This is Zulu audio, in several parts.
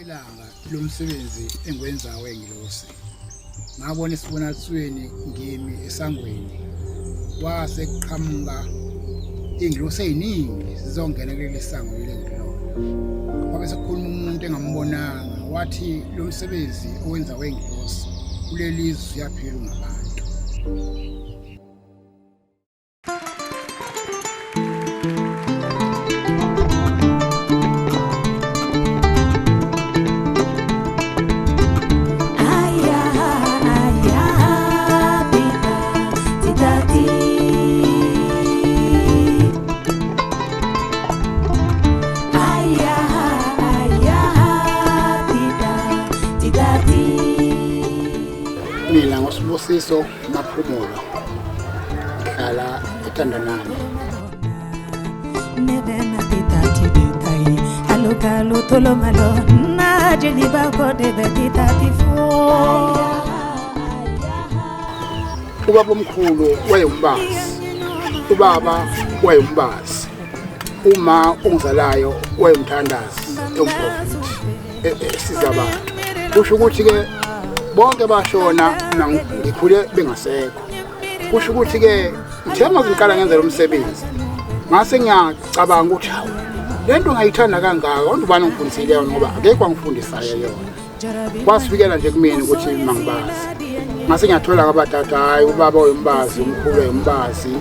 ilanga lomsebenzi engwenzayo engilosi ngabona isibonakalisweni ngimi esangweni wase kuqhamuka ingilosi eziningi sizongena kuleli sango lelengilo kwabe sekukhuluma umuntu engambonanga wathi lo msebenzi owenza wengilosi kuleli izwe yaphila ngabantu. Mina ngoSibusiso Maphumulo hlala eTandanani. Nevena titati ditai alokalo tolomalo na jeliba kode betitati fo. Ubaba omkhulu wayembazi, ubaba wayembazi, uma ongizalayo wayemthandazi emprofeti sizabantu. Kusho ukuthi ke bonke bashona ngikhule bengasekho. Kusho ukuthi ke njengoba ngiqala ngenza lo msebenzi ngase ngiyacabanga ukuthi hawu lento ngayithanda kangaka kodwa ubani ngifundisile yona ngoba akekho angifundisayo yona. Kwasifikela nje kumina ukuthi mangibazi. Ngase ngiyathola kabathathu hayi ubaba oyimbazi umkhulu oyimbazi.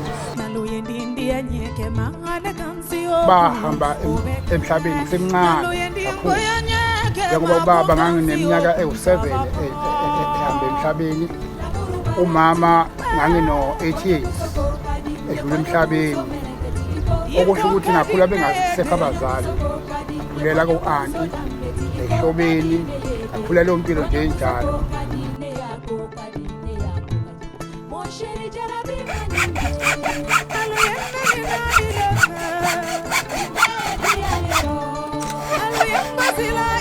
Bahamba emhlabeni semncane kakhulu. Njengoba ubaba ngangineminyaka ewu7 ehamba emhlabeni, umama ngangino8 years edlula emhlabeni. Okusho ukuthi ngakhula bengasekho abazali, ngakhulela ku-anti ehlobeni, ngakhula leyo mpilo nje enjalo.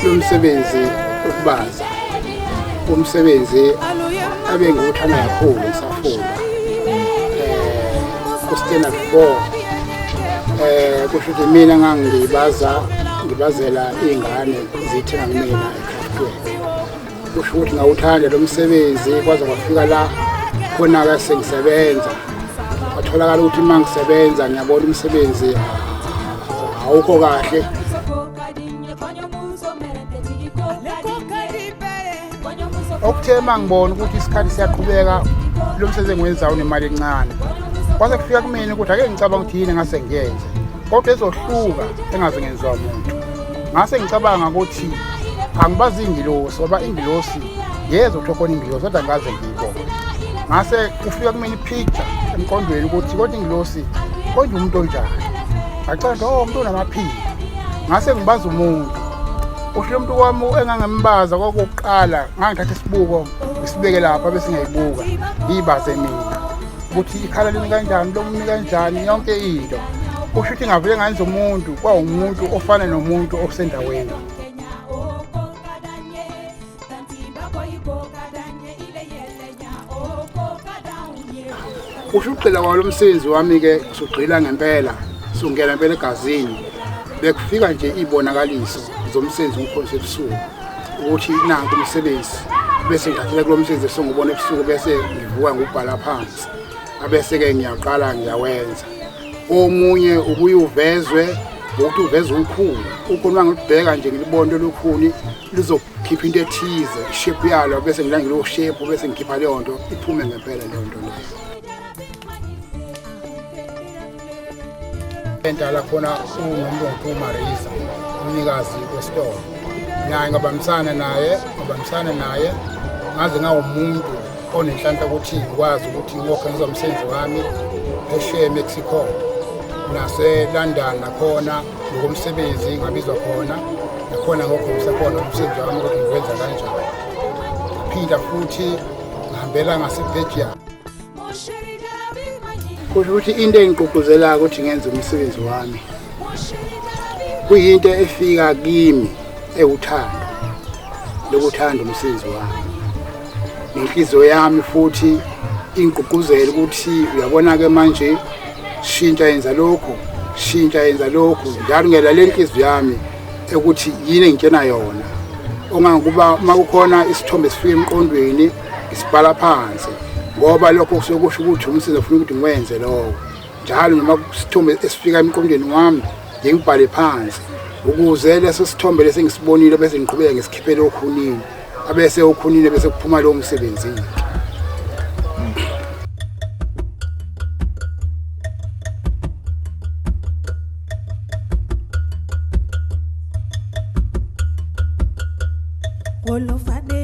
Umsebenzi ukubaza umsebenzi abengiwuthanda kakhulu ngisafunda ku-standard 4 kusho ukuthi mina ngibazela iy'ngane zithenga kumina eKwaZulu-Natal. Kusho ukuthi ngawuthanda lo msebenzi kwaze kwafika la khona-ke sengisebenza kwatholakala ukuthi uma ngisebenza ngiyabona umsebenzi awukho kahle. Okuthe mangibona ukuthi isikhathi siyaqhubeka lo msebenzi engiwenzayo nemali encane. Kwase kufika kumina ukuthi ake ngicabanga ukuthi yini ngase ngiyenze. Kodwa ezohluka engaze ngenziwa umuntu. Ngase ngicabanga ukuthi angibazi ingilosi ngoba ingilosi yezwa ukuthi khona ingilosi kodwa ngaze ngiyibone. Ngase kufika kumina ipicture emqondweni ukuthi kodwa ingilosi konje umuntu onjani. Ngacela umuntu onamaphilo. Ngase ngibaza umuntu. Usho umuntu wami engangembaza kokuqala ngangithatha isibuko ngisibeke lapha bese ngiyibuka ngibaze mina ukuthi ikhala lini kanjani lo muntu kanjani yonke into. Usho ukuthi ngavele ngenza umuntu kwawumuntu ofana nomuntu osendaweni. Usho uqela kwalo msebenzi wami ke sugqila ngempela sungena ngempela egazini. Bekufika nje ibonakaliso zomsebenzi umkhonto ebusuku ukuthi nanku umsebenzi bese ngiyathela kulo msebenzi sengibona ebusuku bese ngivuka ngubhala phansi abese ke ngiyaqala ngiyawenza. Omunye ubuye uvezwe ukuthi uveze umkhulu ukhona ngibheka nje ngilibona lokhuni lizokhipha into ethize shape yalo bese ngilangile lo shape bese ngikhipha leyo nto iphume ngempela leyo nto leyo. Entala khona uNombonto Marisa umnikazi wesitolo naye ngabambisana naye ngaze ngawumuntu onenhlanhla ukuthi ngikwazi ukuthi ngokho ngizomsebenzi wami eShare Mexico nase-London nakhona ngokomsebenzi ngabizwa khona nakhona ngokhombisa khona umsebenzi wami ukuthi ngiwenza kanjani. Phinda futhi ngihambela ngaseBelgium. Kusho ukuthi into engigqugquzela ukuthi ngenze umsebenzi wami kuyinto efika kimi ewuthando lokuthanda umsebenzi wami. Inhliziyo yami futhi ingigqugquzela ukuthi uyabona ke manje shintsha yenza lokho njalo ngela lenhliziyo yami ukuthi yini engitshena yona ongangokuba uma kukhona isithombe esifika emqondweni isibhala phansi ngoba lokho kusuke kusho ukuthi umsebenzi ufuna ukuthi ngiwenze lokho njalo noma isithombe esifika emqondweni wami ngibhale phansi ukuze leso sithombe lesi ngisibonile bese ngiqhubeka ngesikhiphele okhunini abese okhunini bese kuphuma lo msebenzi. Olofade